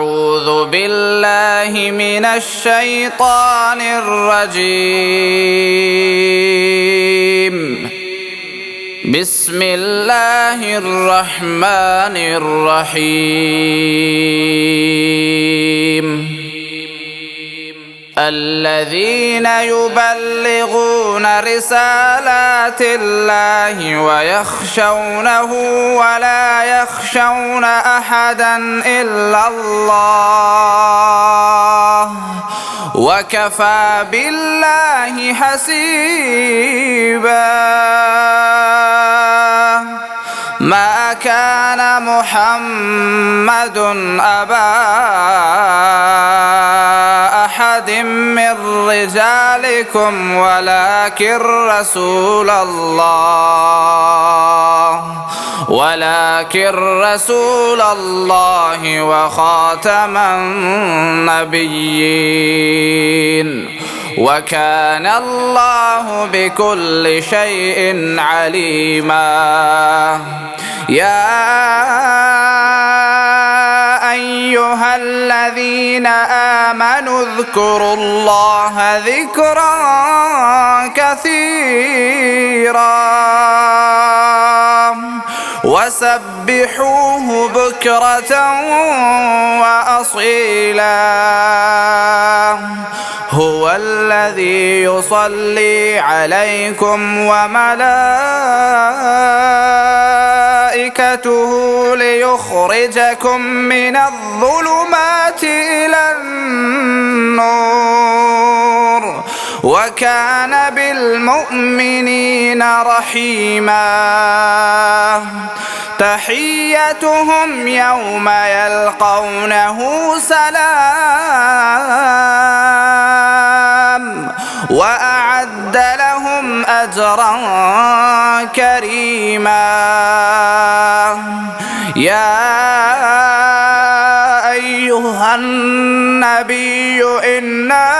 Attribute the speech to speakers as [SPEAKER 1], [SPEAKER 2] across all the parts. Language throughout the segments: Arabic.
[SPEAKER 1] أعوذ بالله من الشيطان الرجيم. بسم الله الرحمن الرحيم. الذين يبلغون رسالات الله ويخشونه ولا يخشون أحدا إلا الله وكفى بالله حسيبا. ما كان محمد أبا أحد من رجالكم ولكن رسول الله وخاتم النبيين وكان الله بكل شيء عليما. يا أيها الذين آمنوا اذكروا الله ذكرا كثيرا وسبحوه بكرة وأصيلا. هو الذي يصلي عليكم وملائكته ليخرجكم من الظلمات إلى النور وكان بالمؤمنين رحيما. تحيتهم يوم يلقونه سلام وأعد لهم أجرا كريما. يا أيها النبي إنا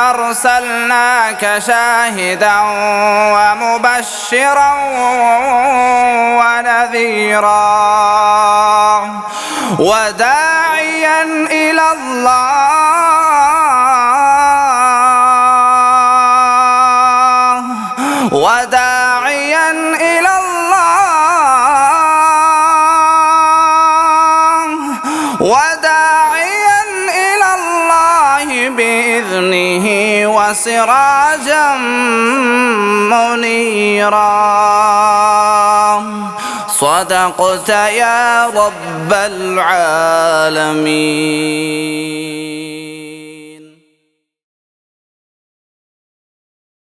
[SPEAKER 1] أرسلناك شاهدا ومبشرا ونذيرا وداعيا إلى الله بإذنه وسراجا منيرا. صدقت يا رب العالمين.